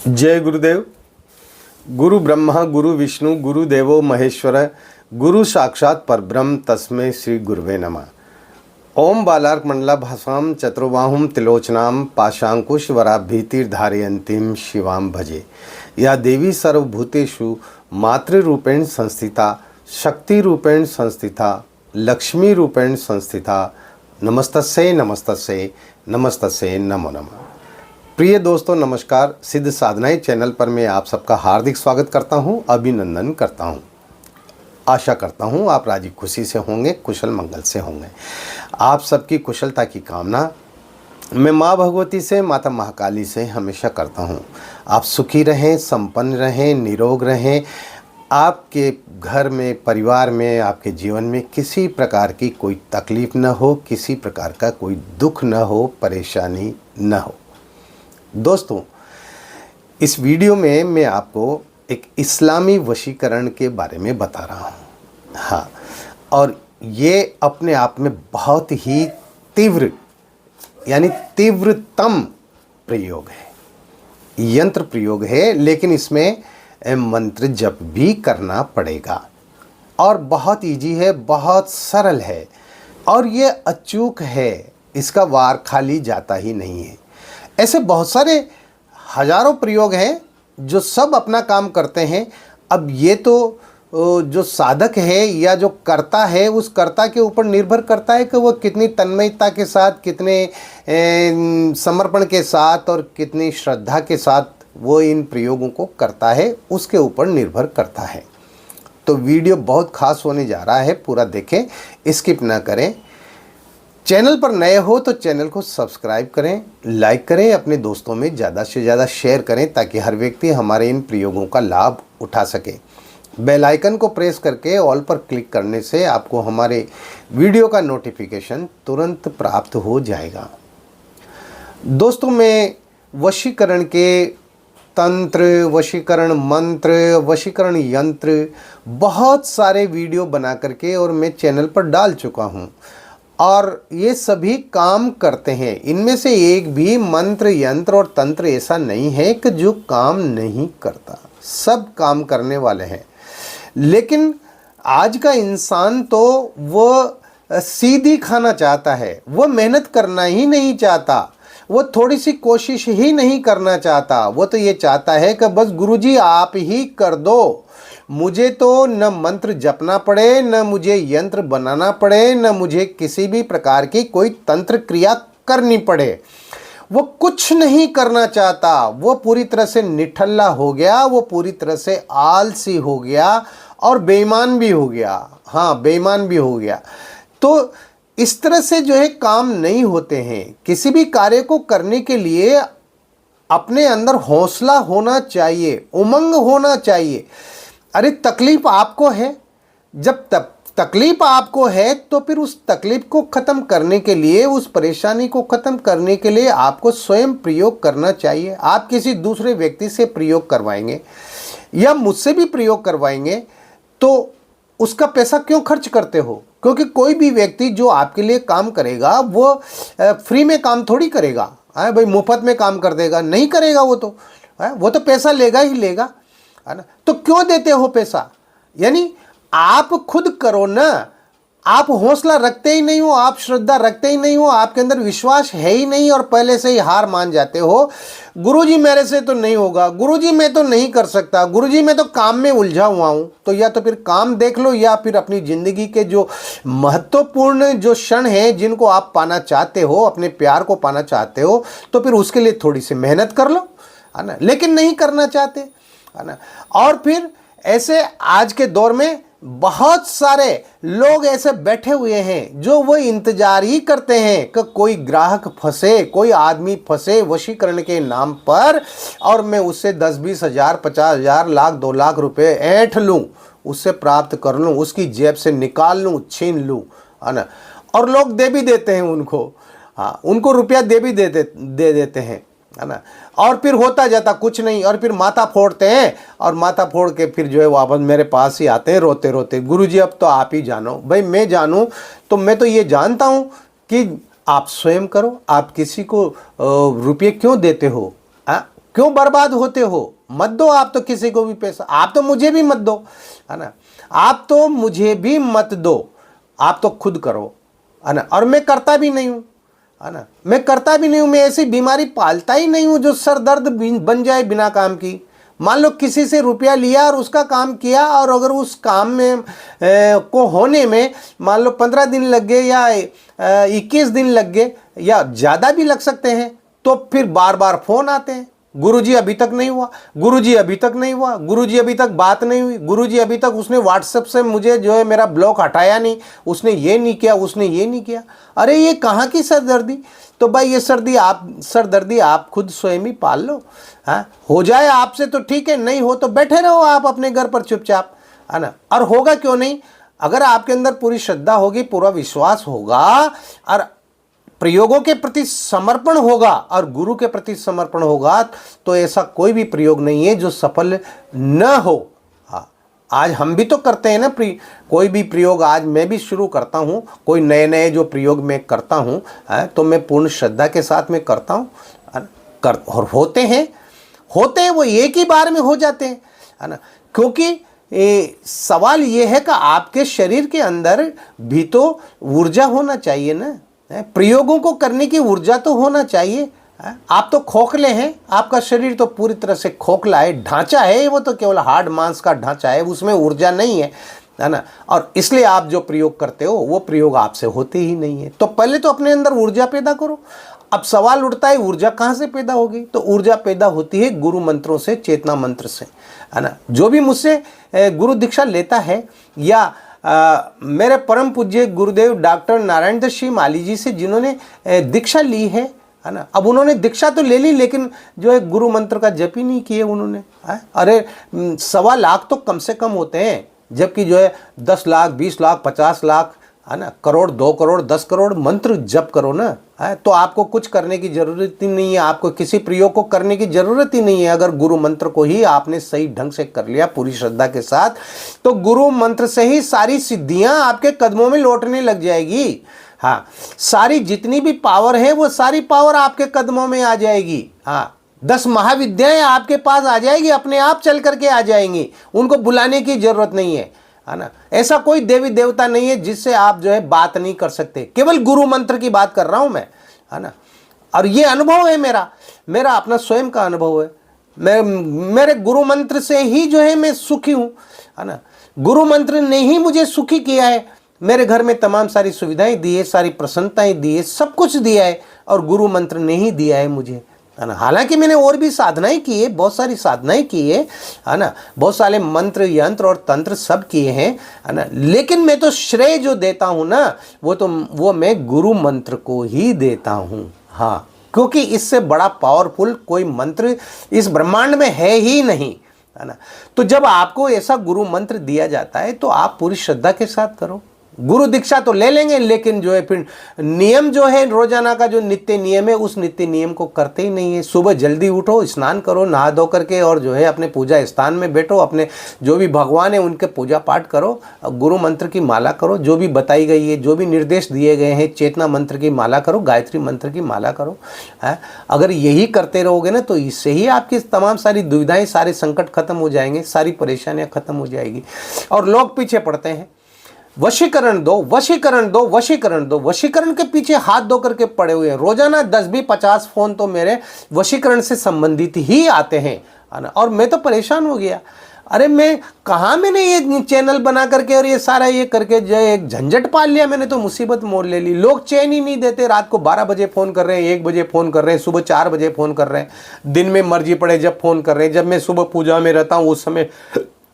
जय गुरुदेव। गुरु ब्रह्मा गुरु विष्णु गुरु देवो महेश्वर गुरु साक्षात परब्रह्म तस्मै श्री गुरुवे नमः। ओम बालार्क मंडलाभासां चतुर्बाहुं त्रिलोचनां पाशांकुशवराभीतिर्धारयन्तीं शिवां भजे। या देवी सर्वभूतेषु मातृरूपेण संस्थिता शक्तिरूपेण संस्थिता लक्ष्मी रूपेण संस्थिता नमस्तस्यै नमस्तस्यै नमस्तस्यै नमो नमः। प्रिय दोस्तों नमस्कार। सिद्ध साधनाएं चैनल पर मैं आप सबका हार्दिक स्वागत करता हूं, अभिनंदन करता हूं। आशा करता हूं आप राजी खुशी से होंगे, कुशल मंगल से होंगे। आप सबकी कुशलता की कामना मैं माँ भगवती से, माता महाकाली से हमेशा करता हूं। आप सुखी रहें, संपन्न रहें, निरोग रहें। आपके घर में, परिवार में, आपके जीवन में किसी प्रकार की कोई तकलीफ़ न हो, किसी प्रकार का कोई दुख न हो, परेशानी न हो। दोस्तों, इस वीडियो में मैं आपको एक इस्लामी वशीकरण के बारे में बता रहा हूँ। हाँ, और ये अपने आप में बहुत ही तीव्र यानी तीव्रतम प्रयोग है, यंत्र प्रयोग है, लेकिन इसमें मंत्र जप भी करना पड़ेगा और बहुत इजी है, बहुत सरल है और ये अचूक है। इसका वार खाली जाता ही नहीं है। ऐसे बहुत सारे हजारों प्रयोग हैं जो सब अपना काम करते हैं। अब ये तो जो साधक है या जो करता है, उस कर्ता के ऊपर निर्भर करता है कि वो कितनी तन्मयता के साथ, कितने समर्पण के साथ और कितनी श्रद्धा के साथ वो इन प्रयोगों को करता है, उसके ऊपर निर्भर करता है। तो वीडियो बहुत खास होने जा रहा है, पूरा देखें, स्किप ना करें। चैनल पर नए हो तो चैनल को सब्सक्राइब करें, लाइक करें, अपने दोस्तों में ज़्यादा से ज़्यादा शेयर करें ताकि हर व्यक्ति हमारे इन प्रयोगों का लाभ उठा सके। बेल आइकन को प्रेस करके ऑल पर क्लिक करने से आपको हमारे वीडियो का नोटिफिकेशन तुरंत प्राप्त हो जाएगा। दोस्तों, मैं वशीकरण के तंत्र, वशीकरण मंत्र, वशीकरण यंत्र बहुत सारे वीडियो बना करके और मैं चैनल पर डाल चुका हूँ और ये सभी काम करते हैं। इनमें से एक भी मंत्र, यंत्र और तंत्र ऐसा नहीं है कि जो काम नहीं करता, सब काम करने वाले हैं। लेकिन आज का इंसान तो वो सीधी खाना चाहता है, वो मेहनत करना ही नहीं चाहता, वो थोड़ी सी कोशिश ही नहीं करना चाहता। वो तो ये चाहता है कि बस गुरुजी आप ही कर दो, मुझे तो न मंत्र जपना पड़े, न मुझे यंत्र बनाना पड़े, न मुझे किसी भी प्रकार की कोई तंत्र क्रिया करनी पड़े। वो कुछ नहीं करना चाहता। वो पूरी तरह से निठल्ला हो गया, वो पूरी तरह से आलसी हो गया और बेईमान भी हो गया। हाँ, बेईमान भी हो गया। तो इस तरह से जो है काम नहीं होते हैं। किसी भी कार्य को करने के लिए अपने अंदर हौसला होना चाहिए, उमंग होना चाहिए। अरे तकलीफ आपको है, जब तकलीफ आपको है तो फिर उस तकलीफ को ख़त्म करने के लिए, उस परेशानी को ख़त्म करने के लिए आपको स्वयं प्रयोग करना चाहिए। आप किसी दूसरे व्यक्ति से प्रयोग करवाएंगे या मुझसे भी प्रयोग करवाएंगे तो उसका पैसा क्यों खर्च करते हो? क्योंकि कोई भी व्यक्ति जो आपके लिए काम करेगा वो फ्री में काम थोड़ी करेगा। भाई मुफ्त में काम कर देगा? नहीं करेगा। वो तो पैसा लेगा ही लेगा, है ना। तो क्यों देते हो पैसा? यानी आप खुद करो ना। आप हौसला रखते ही नहीं हो, आप श्रद्धा रखते ही नहीं हो, आपके अंदर विश्वास है ही नहीं और पहले से ही हार मान जाते हो। गुरुजी मेरे से तो नहीं होगा, गुरुजी मैं तो नहीं कर सकता, गुरुजी मैं तो काम में उलझा हुआ हूं। तो या तो फिर काम देख लो या फिर अपनी जिंदगी के जो महत्वपूर्ण जो क्षण हैं जिनको आप पाना चाहते हो, अपने प्यार को पाना चाहते हो, तो फिर उसके लिए थोड़ी सी मेहनत कर लो, है ना। लेकिन नहीं करना चाहते, है ना। और फिर ऐसे आज के दौर में बहुत सारे लोग ऐसे बैठे हुए हैं जो वो इंतजार ही करते हैं कि कोई ग्राहक फंसे, कोई आदमी फंसे वशीकरण के नाम पर और मैं उससे 10-20 हज़ार, 50 हज़ार, लाख, 2 लाख रुपए ऐंठ लूँ, उससे प्राप्त कर लूँ, उसकी जेब से निकाल लूँ, छीन लूँ, है ना। और लोग दे भी देते हैं उनको। हाँ, उनको रुपया दे देते हैं, है ना। और फिर होता जाता कुछ नहीं और फिर माथा फोड़ते हैं और माथा फोड़ के फिर जो है वापस मेरे पास ही आते हैं रोते रोते, गुरुजी अब तो आप ही जानो। भाई मैं जानूं तो मैं तो ये जानता हूं कि आप स्वयं करो। आप किसी को रुपये क्यों देते हो? क्यों बर्बाद होते हो? मत दो आप तो किसी को भी पैसा, आप तो मुझे भी मत दो, है ना, आप तो मुझे भी मत दो, आप तो खुद करो, है ना। और मैं करता भी नहीं हूँ, है ना, मैं करता भी नहीं हूँ, मैं ऐसी बीमारी पालता ही नहीं हूँ जो सर दर्द बन जाए बिना काम की। मान लो किसी से रुपया लिया और उसका काम किया, और अगर उस काम में को होने में मान लो 15 दिन लग गए या 21 दिन लग गए या ज़्यादा भी लग सकते हैं, तो फिर बार बार फ़ोन आते हैं, गुरुजी अभी तक नहीं हुआ, गुरुजी अभी तक नहीं हुआ, गुरुजी अभी तक बात नहीं हुई, गुरुजी अभी तक उसने व्हाट्सएप से मुझे जो है मेरा ब्लॉक हटाया नहीं, उसने ये नहीं किया, उसने ये नहीं किया। अरे ये कहाँ की सरदर्दी? तो भाई ये सरदर्दी आप खुद स्वयं ही पाल लो। हाँ, हो जाए आपसे तो ठीक है, नहीं हो तो बैठे रहो आप अपने घर पर चुपचाप, है ना। और होगा क्यों नहीं? अगर आपके अंदर पूरी श्रद्धा होगी, पूरा विश्वास होगा और प्रयोगों के प्रति समर्पण होगा और गुरु के प्रति समर्पण होगा, तो ऐसा कोई भी प्रयोग नहीं है जो सफल न हो। हाँ, आज हम भी तो करते हैं ना कोई भी प्रयोग, आज मैं भी शुरू करता हूँ, कोई नए नए जो प्रयोग मैं करता हूँ, तो मैं पूर्ण श्रद्धा के साथ में करता हूँ, और होते हैं वो एक ही बार में हो जाते हैं, है ना। क्योंकि सवाल ये है कि आपके शरीर के अंदर भी तो ऊर्जा होना चाहिए ना, प्रयोगों को करने की ऊर्जा तो होना चाहिए। आप तो खोखले हैं, आपका शरीर तो पूरी तरह से खोखला है, ढांचा है वो तो केवल हार्ड मांस का ढांचा है, उसमें ऊर्जा नहीं है, है ना। और इसलिए आप जो प्रयोग करते हो वो प्रयोग आपसे होते ही नहीं है। तो पहले तो अपने अंदर ऊर्जा पैदा करो। अब सवाल उठता है ऊर्जा कहाँ से पैदा होगी? तो ऊर्जा पैदा होती है गुरु मंत्रों से, चेतना मंत्र से, है ना। जो भी मुझसे गुरु दीक्षा लेता है या मेरे परम पूज्य गुरुदेव डॉक्टर नारायण दत्त श्री माली जी से जिन्होंने दीक्षा ली है ना, अब उन्होंने दीक्षा तो ले ली लेकिन जो है गुरु मंत्र का जप ही नहीं किए उन्होंने। अरे 1.25 लाख तो कम से कम होते हैं, जबकि जो है 10 लाख 20 लाख 50 लाख, है ना, करोड़ 2 करोड़ 10 करोड़ मंत्र जप करो ना, है तो आपको कुछ करने की जरूरत ही नहीं है, आपको किसी प्रयोग को करने की जरूरत ही नहीं है। अगर गुरु मंत्र को ही आपने सही ढंग से कर लिया पूरी श्रद्धा के साथ, तो गुरु मंत्र से ही सारी सिद्धियां आपके कदमों में लौटने लग जाएगी। हाँ, सारी जितनी भी पावर है वो सारी पावर आपके कदमों में आ जाएगी। हाँ, 10 महाविद्याएं आपके पास आ जाएगी, अपने आप चल करके आ जाएंगी, उनको बुलाने की जरूरत नहीं है ना। ऐसा कोई देवी देवता नहीं है जिससे आप जो है बात नहीं कर सकते, केवल गुरु मंत्र की बात कर रहा हूं मैं, है ना। और ये अनुभव है मेरा अपना स्वयं का अनुभव है। मेरे गुरु मंत्र से ही जो है मैं सुखी हूं, है ना। गुरु मंत्र ने ही मुझे सुखी किया है, मेरे घर में तमाम सारी सुविधाएं दी है, सारी प्रसन्नताएं दी है, सब कुछ दिया है, और गुरु मंत्र ने ही दिया है मुझे, है ना। हालांकि मैंने और भी साधनाएं की है, बहुत सारी साधनाएं की है ना, बहुत सारे मंत्र यंत्र और तंत्र सब किए हैं, है ना। लेकिन मैं तो श्रेय जो देता हूं ना, वो मैं गुरु मंत्र को ही देता हूं। हाँ, क्योंकि इससे बड़ा पावरफुल कोई मंत्र इस ब्रह्मांड में है ही नहीं, है ना। तो जब आपको ऐसा गुरु मंत्र दिया जाता है तो आप पूरी श्रद्धा के साथ करो। गुरु दीक्षा तो ले लेंगे, लेकिन जो है फिर नियम जो है रोजाना का जो नित्य नियम है, उस नित्य नियम को करते ही नहीं है। सुबह जल्दी उठो, स्नान करो, नहा धो करके, और जो है अपने पूजा स्थान में बैठो, अपने जो भी भगवान है उनके पूजा पाठ करो, गुरु मंत्र की माला करो, जो भी बताई गई है, जो भी निर्देश दिए गए हैं, चेतना मंत्र की माला करो, गायत्री मंत्र की माला करो। अगर यही करते रहोगे ना, तो इससे ही आपकी तमाम सारी दुविधाएं, सारे संकट खत्म हो जाएंगे, सारी परेशानियां खत्म हो जाएगी। और लोग पीछे पड़ते हैं, वशीकरण दो, वशीकरण दो, वशीकरण दो, वशीकरण के पीछे हाथ धो करके पड़े हुए हैं। रोजाना 10-50 फोन तो मेरे वशीकरण से संबंधित ही आते हैं, और मैं तो परेशान हो गया। अरे मैंने ये चैनल बना करके और ये सारा ये करके जो एक झंझट पाल लिया, मैंने तो मुसीबत मोल ले ली। लोग चैन ही नहीं देते, रात को 12 बजे फ़ोन कर रहे हैं, 1 बजे फ़ोन कर रहे हैं, सुबह 4 बजे फ़ोन कर रहे हैं, दिन में मर्जी पड़े जब फ़ोन कर रहे हैं। जब मैं सुबह पूजा में रहता हूँ उस समय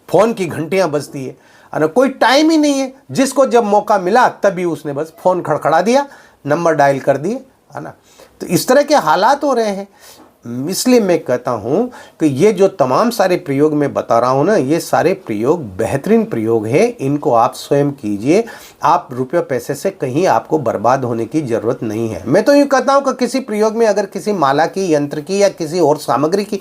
फ़ोन की घंटियाँ बजती है ना, कोई टाइम ही नहीं है। जिसको जब मौका मिला तभी उसने बस फ़ोन खड़खड़ा दिया, नंबर डायल कर दिए, है ना। तो इस तरह के हालात हो रहे हैं। इसलिए मैं कहता हूँ कि ये जो तमाम सारे प्रयोग मैं बता रहा हूँ ना, ये सारे प्रयोग बेहतरीन प्रयोग हैं, इनको आप स्वयं कीजिए। आप रुपये पैसे से कहीं आपको बर्बाद होने की ज़रूरत नहीं है। मैं तो यूँ कहता हूँ कि किसी प्रयोग में अगर किसी माला की, यंत्र की या किसी और सामग्री की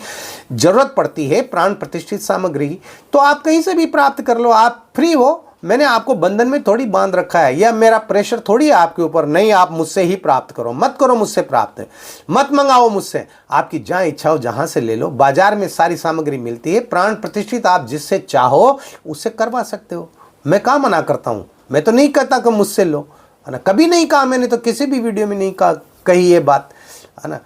ज़रूरत पड़ती है, प्राण प्रतिष्ठित सामग्री की, तो आप कहीं से भी प्राप्त कर लो। आप फ्री हो, मैंने आपको बंधन में थोड़ी बांध रखा है, या मेरा प्रेशर थोड़ी है आपके ऊपर, नहीं आप मुझसे ही प्राप्त करो, मत करो मुझसे प्राप्त, मत मंगाओ मुझसे, आपकी जहां इच्छा हो जहां से ले लो। बाजार में सारी सामग्री मिलती है, प्राण प्रतिष्ठित आप जिससे चाहो उससे करवा सकते हो। मैं कहाँ मना करता हूँ, मैं तो नहीं कहता कि मुझसे लो, है ना, कभी नहीं कहा मैंने, तो किसी भी वीडियो में नहीं कही ये बात, है ना।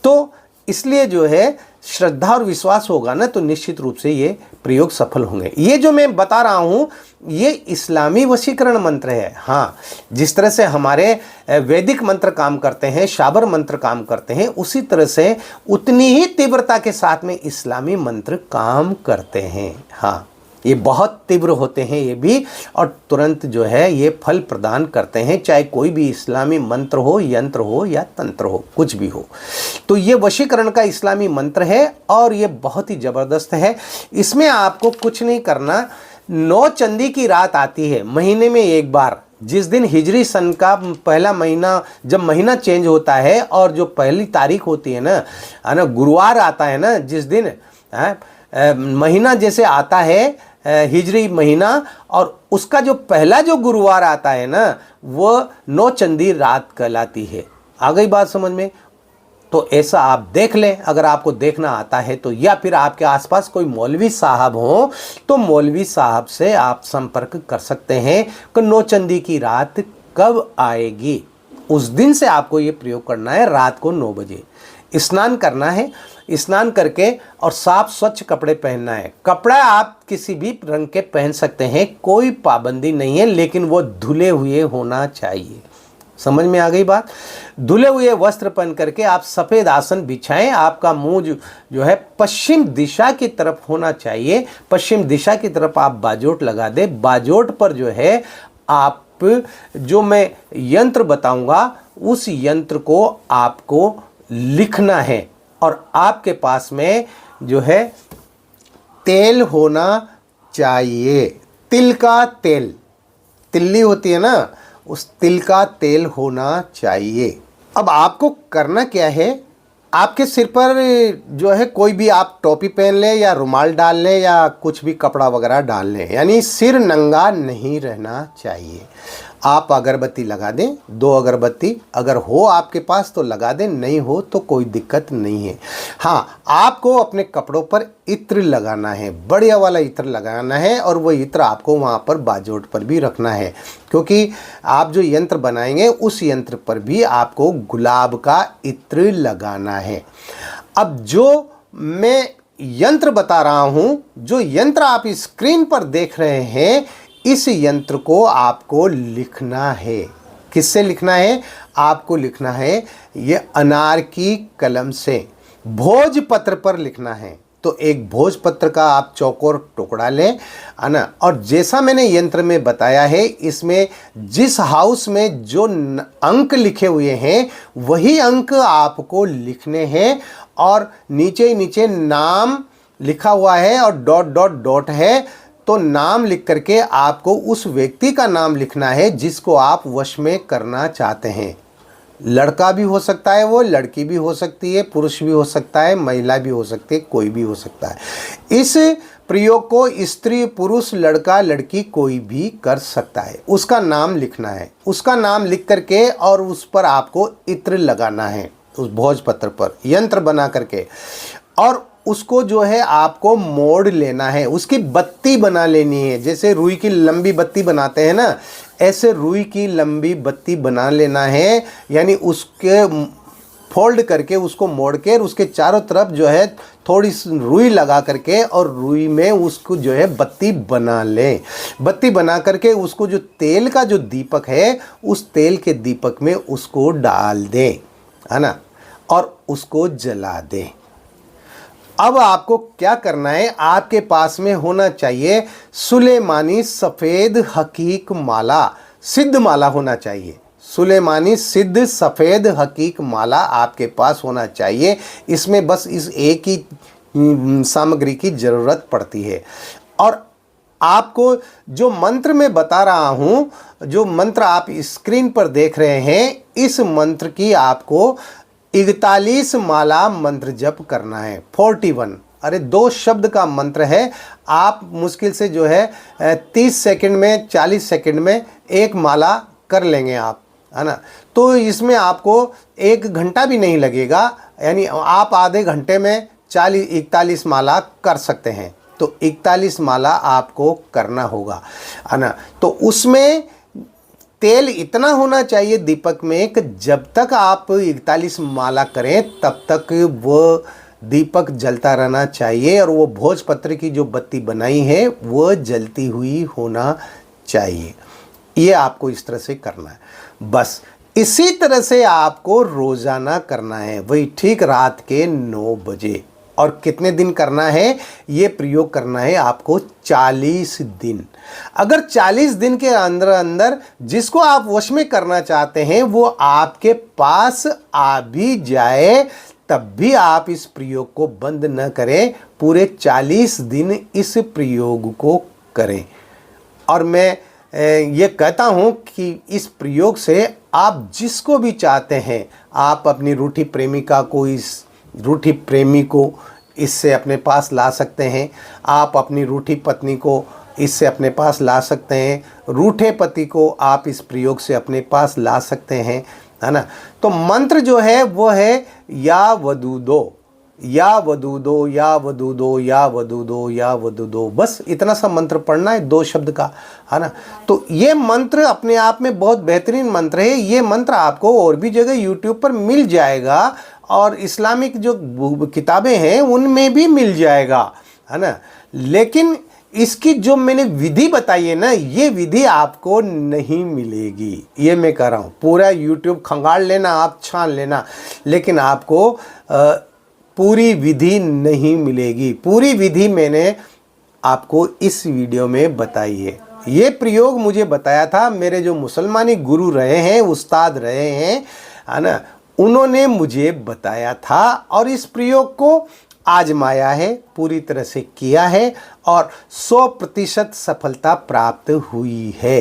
तो इसलिए जो है श्रद्धा और विश्वास होगा ना, तो निश्चित रूप से ये प्रयोग सफल होंगे। ये जो मैं बता रहा हूँ ये इस्लामी वशीकरण मंत्र है। हाँ, जिस तरह से हमारे वैदिक मंत्र काम करते हैं, शाबर मंत्र काम करते हैं, उसी तरह से उतनी ही तीव्रता के साथ में इस्लामी मंत्र काम करते हैं। हाँ, ये बहुत तीव्र होते हैं ये भी, और तुरंत जो है ये फल प्रदान करते हैं, चाहे कोई भी इस्लामी मंत्र हो, यंत्र हो या तंत्र हो, कुछ भी हो। तो ये वशीकरण का इस्लामी मंत्र है और ये बहुत ही ज़बरदस्त है। इसमें आपको कुछ नहीं करना, 9 चंदी की रात आती है महीने में एक बार, जिस दिन हिजरी सन का पहला महीना, जब महीना चेंज होता है और जो पहली तारीख होती है ना, गुरुवार आता है ना, जिस दिन महीना जैसे आता है हिजरी महीना, और उसका जो पहला जो गुरुवार आता है ना, वो 9 चंदी रात कहलाती है। आ गई बात समझ में? तो ऐसा आप देख लें, अगर आपको देखना आता है तो, या फिर आपके आसपास कोई मौलवी साहब हो तो मौलवी साहब से आप संपर्क कर सकते हैं कि 9 चंदी की रात कब आएगी। उस दिन से आपको ये प्रयोग करना है। रात को 9 बजे स्नान करना है, स्नान करके और साफ स्वच्छ कपड़े पहनना है। कपड़ा आप किसी भी रंग के पहन सकते हैं, कोई पाबंदी नहीं है, लेकिन वो धुले हुए होना चाहिए। समझ में आ गई बात? धुले हुए वस्त्र पहन करके आप सफ़ेद आसन बिछाएं। आपका मुंह जो है पश्चिम दिशा की तरफ होना चाहिए। पश्चिम दिशा की तरफ आप बाजोट लगा दें। बाजोट पर जो है आप जो मैं यंत्र बताऊंगा उस यंत्र को आपको लिखना है, और आपके पास में जो है तेल होना चाहिए। तिल का तेल, तिल्ली होती है ना, उस तिल का तेल होना चाहिए। अब आपको करना क्या है, आपके सिर पर जो है कोई भी आप टोपी पहन लें या रुमाल डाल लें या कुछ भी कपड़ा वगैरह डाल लें, यानी सिर नंगा नहीं रहना चाहिए। आप अगरबत्ती लगा दें, 2 अगरबत्ती अगर हो आपके पास तो लगा दें, नहीं हो तो कोई दिक्कत नहीं है। हाँ, आपको अपने कपड़ों पर इत्र लगाना है, बढ़िया वाला इत्र लगाना है, और वो इत्र आपको वहाँ पर बाजोट पर भी रखना है, क्योंकि आप जो यंत्र बनाएंगे उस यंत्र पर भी आपको गुलाब का इत्र लगाना है। अब जो मैं यंत्र बता रहा हूँ, जो यंत्र आप स्क्रीन पर देख रहे हैं, इस यंत्र को आपको लिखना है। किससे लिखना है? आपको लिखना है ये अनार की कलम से, भोजपत्र पर लिखना है। तो एक भोजपत्र का आप चौकोर टुकड़ा लें, है ना, और जैसा मैंने यंत्र में बताया है, इसमें जिस हाउस में जो अंक लिखे हुए हैं वही अंक आपको लिखने हैं, और नीचे ही नीचे नाम लिखा हुआ है और डॉट डॉट डॉट है। तो नाम लिख करके आपको उस व्यक्ति का नाम लिखना है जिसको आप वश में करना चाहते हैं। लड़का भी हो सकता है, वो लड़की भी हो सकती है, पुरुष भी हो सकता है, महिला भी हो सकती है, कोई भी हो सकता है। इस प्रयोग को स्त्री पुरुष लड़का लड़की कोई भी कर सकता है। उसका नाम लिखना है, उसका नाम लिख करके और उस पर आपको इत्र लगाना है, उस भोजपत्र पर यंत्र बना करके, और उसको जो है आपको मोड़ लेना है, उसकी बत्ती बना लेनी है। जैसे रुई की लंबी बत्ती बनाते हैं ना, ऐसे रुई की लंबी बत्ती बना लेना है, यानी उसके फोल्ड करके उसको मोड़ के उसके चारों तरफ जो है थोड़ी सी रुई लगा करके और रुई में उसको जो है बत्ती बना लें। बत्ती बना करके उसको जो तेल का जो दीपक है उस तेल के दीपक में उसको डाल दें, है ना, और उसको जला दें। अब आपको क्या करना है, आपके पास में होना चाहिए सुलेमानी सफ़ेद हकीक माला, सिद्ध माला होना चाहिए। सुलेमानी सिद्ध सफ़ेद हकीक माला आपके पास होना चाहिए। इसमें बस इस एक ही सामग्री की ज़रूरत पड़ती है। और आपको जो मंत्र मैं बता रहा हूँ, जो मंत्र आप स्क्रीन पर देख रहे हैं, इस मंत्र की आपको 41 माला मंत्र जप करना है। 41 अरे 2 शब्द का मंत्र है। आप मुश्किल से जो है 30 सेकंड में 40 सेकंड में एक माला कर लेंगे आप, है ना। तो इसमें आपको 1 घंटा भी नहीं लगेगा, यानी आप आधे घंटे में 41 माला कर सकते हैं। तो 41 माला आपको करना होगा, है ना। तो उसमें तेल इतना होना चाहिए दीपक में कि जब तक आप 41 माला करें तब तक वो दीपक जलता रहना चाहिए, और वो भोजपत्र की जो बत्ती बनाई है वो जलती हुई होना चाहिए। ये आपको इस तरह से करना है। बस इसी तरह से आपको रोज़ाना करना है, वही ठीक रात के 9 बजे। और कितने दिन करना है? ये प्रयोग करना है आपको 40 दिन। अगर 40 दिन के अंदर अंदर जिसको आप वश में करना चाहते हैं वो आपके पास आ भी जाए, तब भी आप इस प्रयोग को बंद न करें, पूरे 40 दिन इस प्रयोग को करें। और मैं ये कहता हूँ कि इस प्रयोग से आप जिसको भी चाहते हैं, आप अपनी रूठी प्रेमिका को, इस रूठी प्रेमी को इससे अपने पास ला सकते हैं। आप अपनी रूठी पत्नी को इससे अपने पास ला सकते हैं। रूठे पति को आप इस प्रयोग से अपने पास ला सकते हैं, है ना। तो मंत्र जो है वो है या वधू दो, या वधू दो, या वधू दो, या वधू दो, या वधू दो। बस इतना सा मंत्र पढ़ना है 2 शब्द का, है ना। तो ये मंत्र अपने आप में बहुत बेहतरीन मंत्र है। ये मंत्र आपको और भी जगह यूट्यूब पर मिल जाएगा, और इस्लामिक जो किताबें हैं उनमें भी मिल जाएगा, है ना। लेकिन इसकी जो मैंने विधि बताई है ना, ये विधि आपको नहीं मिलेगी। ये मैं कह रहा हूँ, पूरा यूट्यूब खंगाल लेना, आप छान लेना, लेकिन आपको पूरी विधि नहीं मिलेगी। पूरी विधि मैंने आपको इस वीडियो में बताई है। ये प्रयोग मुझे बताया था मेरे जो मुसलमानी गुरु रहे हैं, उस्ताद रहे हैं, है ना, उन्होंने मुझे बताया था, और इस प्रयोग को आजमाया है, पूरी तरह से किया है, और 100% सफलता प्राप्त हुई है।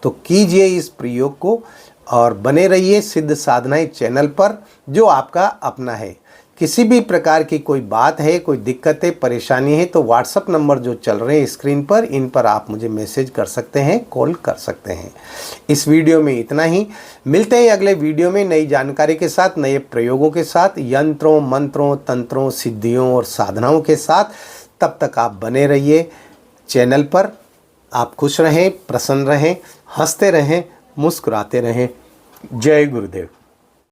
तो कीजिए इस प्रयोग को, और बने रहिए सिद्ध साधनाएं चैनल पर, जो आपका अपना है। किसी भी प्रकार की कोई बात है, कोई दिक्कत है, परेशानी है, तो व्हाट्सएप नंबर जो चल रहे हैं स्क्रीन पर, इन पर आप मुझे मैसेज कर सकते हैं, कॉल कर सकते हैं। इस वीडियो में इतना ही। मिलते हैं अगले वीडियो में नई जानकारी के साथ, नए प्रयोगों के साथ, यंत्रों, मंत्रों, तंत्रों, सिद्धियों और साधनाओं के साथ। तब तक आप बने रहिए चैनल पर। आप खुश रहें, प्रसन्न रहें, हंसते रहें, मुस्कुराते रहें। जय गुरुदेव।